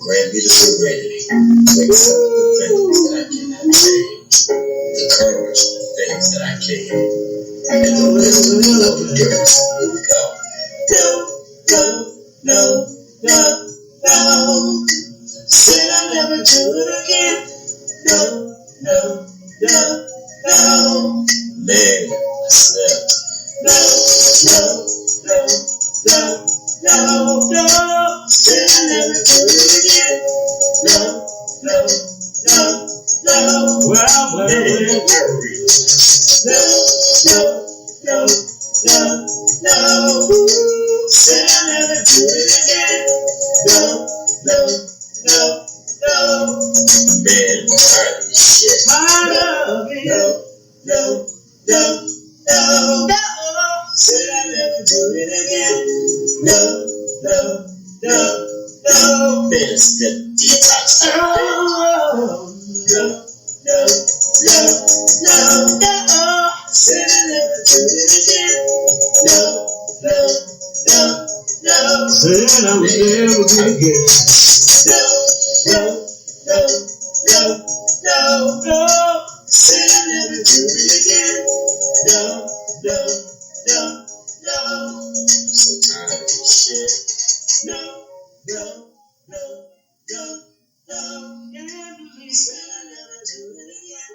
Grant me the serenity to accept the things that I cannot change, the courage for the things that I can, and the wisdom to know the difference. Here we go. No. Said I'll never do it again. No. Man, I slept. No. Said I'll never do it again. No. Well, man, no. Said I'll never do it again. No. Man, I'm tired of this shit. I love you. No. Said I'll never do it again. No. Man, step detox. No. Said I'll never do it again. No. Said I would never do it again. No. Said I'll never do it again. No. I'm so tired of this shit. No. Said I'll never do it again.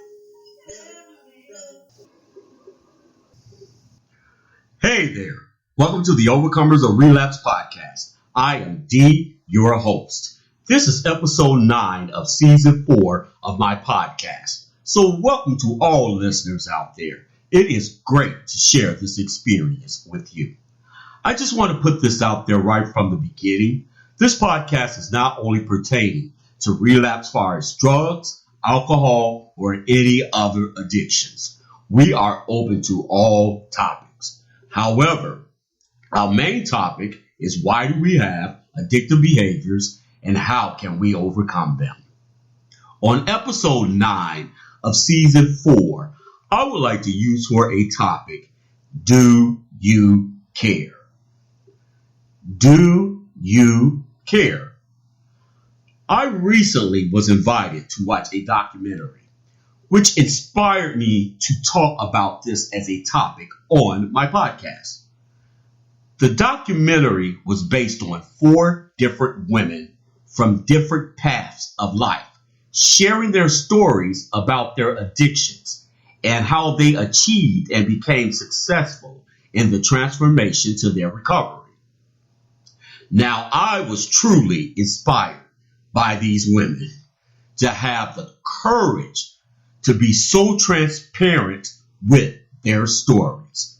Hey there. Welcome to the Overcomers of Relapse podcast. I am D, your host. This is episode 9 of season 4 of my podcast. So welcome to all listeners out there. It is great to share this experience with you. I just want to put this out there right from the beginning. This podcast is not only pertaining to relapse as far as drugs, alcohol, or any other addictions. We are open to all topics. However, our main topic is why do we have addictive behaviors and how can we overcome them? On episode 9 of season 4, I would like to use for a topic, do you care? Do you care? I recently was invited to watch a documentary, which inspired me to talk about this as a topic on my podcast. The documentary was based on 4 different women from different paths of life, sharing their stories about their addictions and how they achieved and became successful in the transformation to their recovery. Now, I was truly inspired by these women to have the courage to be so transparent with their stories.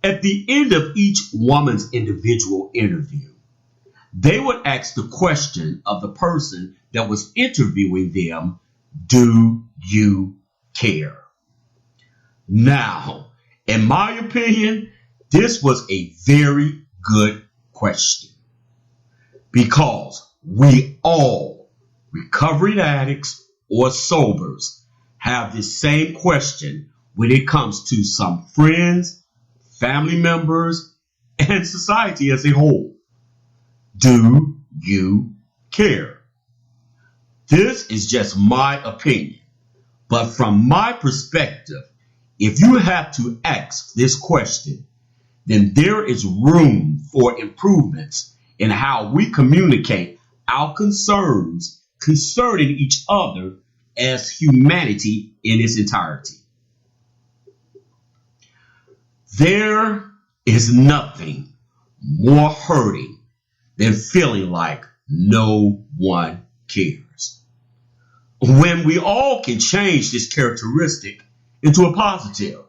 At the end of each woman's individual interview, they would ask the question of the person that was interviewing them, do you care? Now, in my opinion, this was a very good question because we all, recovering addicts or sobers, have this same question when it comes to some friends, family members, and society as a whole. Do you care? This is just my opinion, but from my perspective, if you have to ask this question, then there is room for improvements in how we communicate our concerns concerning each other as humanity in its entirety. There is nothing more hurting than feeling like no one cares. When we all can change this characteristic into a positive,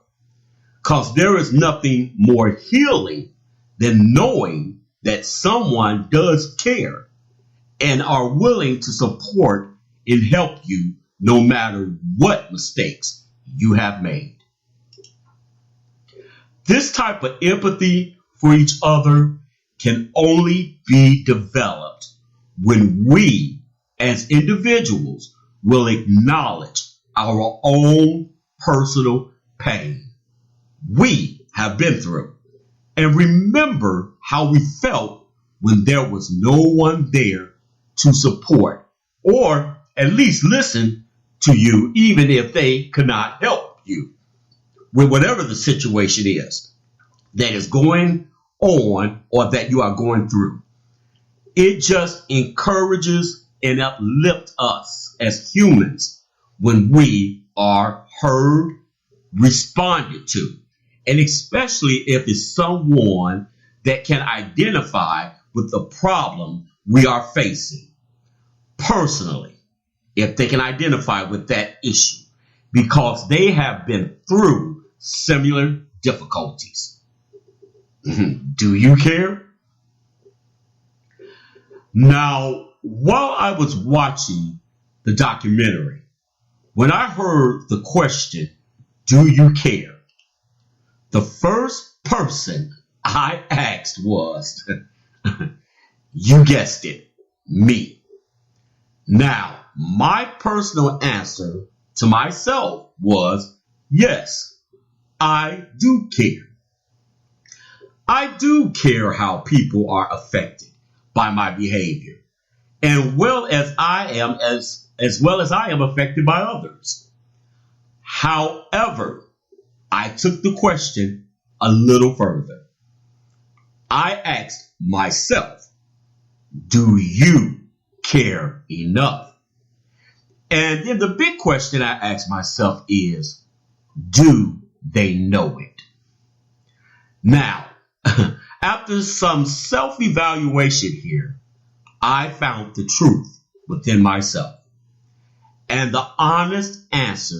because there is nothing more healing than knowing that someone does care and are willing to support and help you no matter what mistakes you have made. This type of empathy for each other can only be developed when we as individuals will acknowledge our own personal pain we have been through and remember how we felt when there was no one there to support or at least listen to you, even if they cannot help you with whatever the situation is that is going on or that you are going through. It just encourages and uplifts us as humans when we are heard, responded to, and especially if it's someone that can identify with the problem we are facing personally, if they can identify with that issue because they have been through similar difficulties. Do you care? Now, while I was watching the documentary, when I heard the question, do you care? The first person I asked was, you guessed it, me. Now, my personal answer to myself was, yes, I do care. I do care how people are affected by my behavior, and well as I am affected by others. However, I took the question a little further. I asked myself, do you care enough? And then the big question I asked myself is, do they know it? Now, after some self-evaluation here, I found the truth within myself. And the honest answer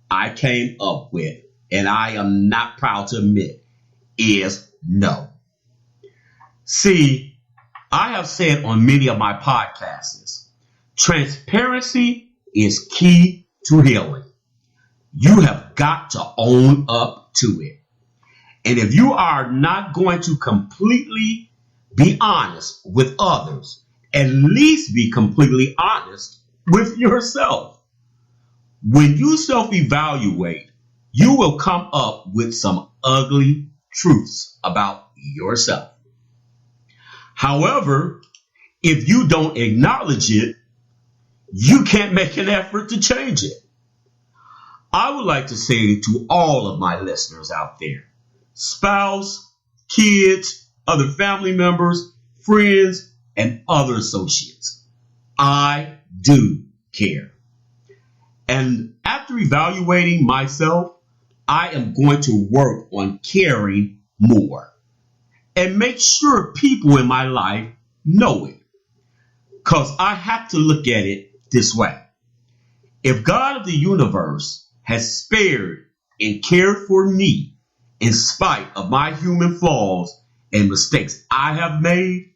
I came up with, and I am not proud to admit, is no. See, I have said on many of my podcasts, transparency is key to healing. You have got to own up to it. And if you are not going to completely be honest with others, at least be completely honest with yourself. When you self-evaluate, you will come up with some ugly truths about yourself. However, if you don't acknowledge it, you can't make an effort to change it. I would like to say to all of my listeners out there, spouse, kids, other family members, friends, and other associates, I do care. And after evaluating myself, I am going to work on caring more and make sure people in my life know it. Because I have to look at it this way. If God of the universe has spared and cared for me in spite of my human flaws and mistakes I have made,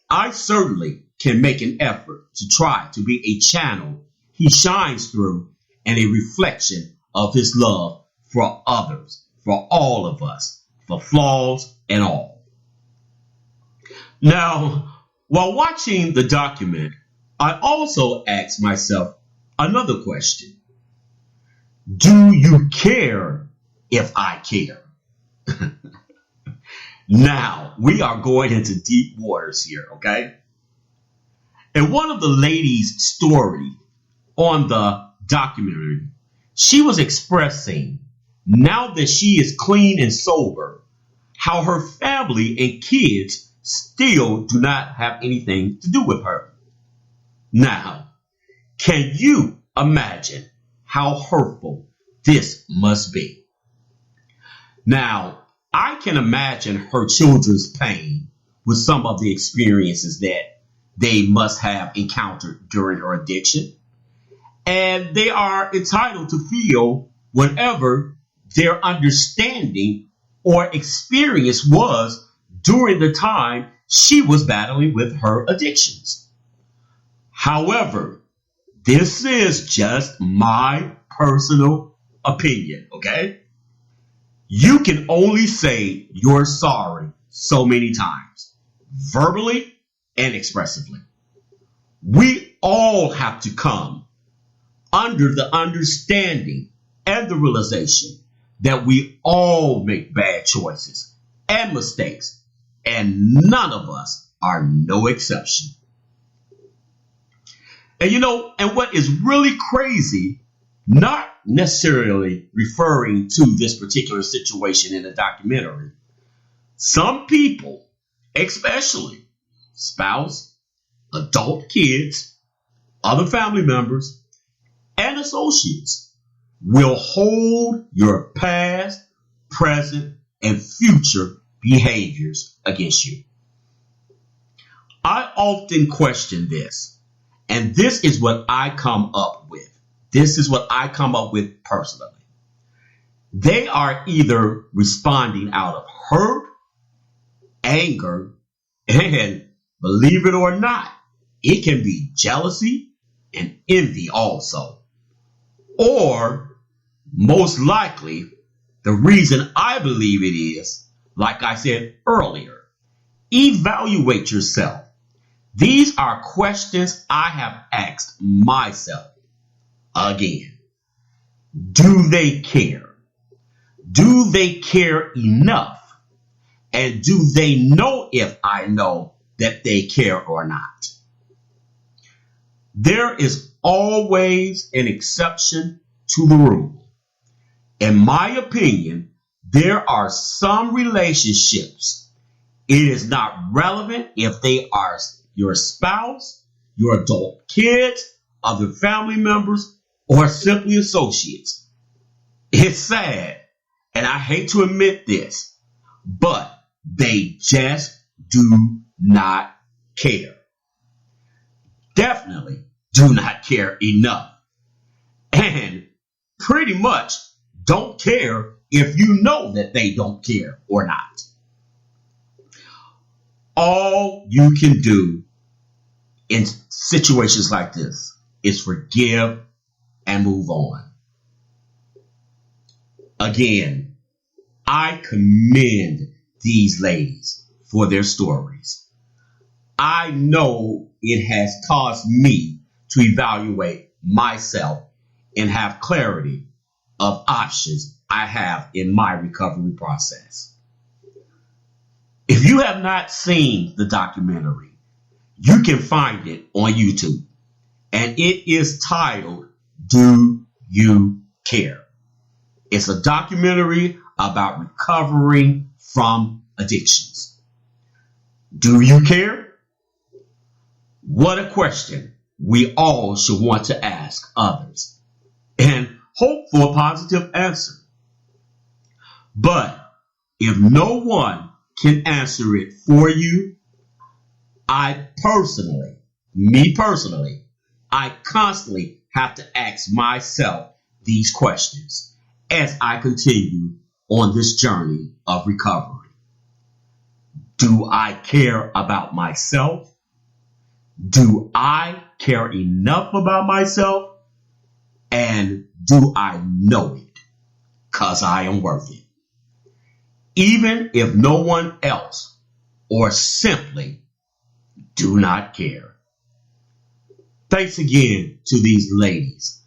I certainly can make an effort to try to be a channel he shines through and a reflection of his love for others, for all of us, for flaws and all. Now, while watching the document, I also asked myself another question. Do you care if I care? Now, we are going into deep waters here, okay? In one of the ladies' story on the documentary, she was expressing, now that she is clean and sober, how her family and kids still do not have anything to do with her. Now, can you imagine how hurtful this must be? Now, I can imagine her children's pain with some of the experiences that they must have encountered during her addiction. And they are entitled to feel whatever their understanding or experience was during the time she was battling with her addictions. However, this is just my personal opinion, okay? You can only say you're sorry so many times, verbally and expressively. We all have to come under the understanding and the realization that we all make bad choices and mistakes, and none of us are no exception. And what is really crazy, not necessarily referring to this particular situation in the documentary, some people, especially spouse, adult kids, other family members, and associates, will hold your past, present, and future behaviors against you. I often question this, and this is what I come up with. This is what I come up with personally. They are either responding out of hurt, anger, and believe it or not, it can be jealousy and envy also. Or most likely, the reason I believe it is, like I said earlier, evaluate yourself. These are questions I have asked myself. Again, do they care? Do they care enough? And do they know if I know that they care or not? There is always an exception to the rule. In my opinion, there are some relationships. It is not relevant if they are your spouse, your adult kids, other family members, or simply associates. It's sad, and I hate to admit this, but they just do not care. Definitely do not care enough. And pretty much don't care if you know that they don't care or not. All you can do in situations like this is forgive and move on. Again, I commend these ladies for their stories. I know it has caused me to evaluate myself and have clarity of options I have in my recovery process. If you have not seen the documentary, you can find it on YouTube, and it is titled, Do You Care? It's a documentary about recovering from addictions. Do you care? What a question we all should want to ask others and hope for a positive answer. But if no one can answer it for you, I personally, I constantly have to ask myself these questions as I continue on this journey of recovery. Do I care about myself? Do I care enough about myself? And do I know it? 'Cause I am worth it. Even if no one else or simply do not care. Thanks again to these ladies.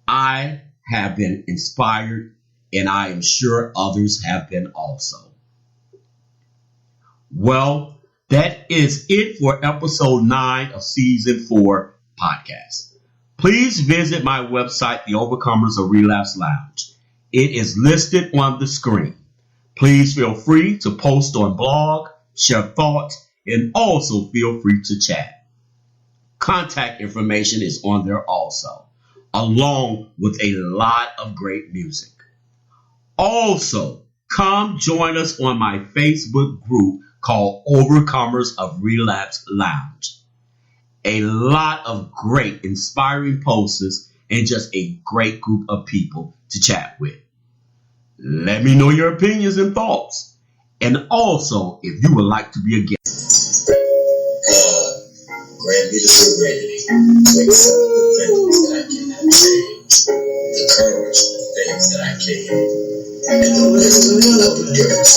I have been inspired, and I am sure others have been also. Well, that is it for episode 9 of season 4 podcast. Please visit my website, The Overcomers of Relapse Lounge. It is listed on the screen. Please feel free to post on blog, share thoughts, and also feel free to chat. Contact information is on there also, along with a lot of great music. Also, come join us on my Facebook group called Overcomers of Relapse Lounge. A lot of great inspiring posts and just a great group of people to chat with. Let me know your opinions and thoughts. And also, if you would like to be a guest. God, grant me the serenity to accept the things that I cannot change, the courage for the things that I can, and the wisdom to love others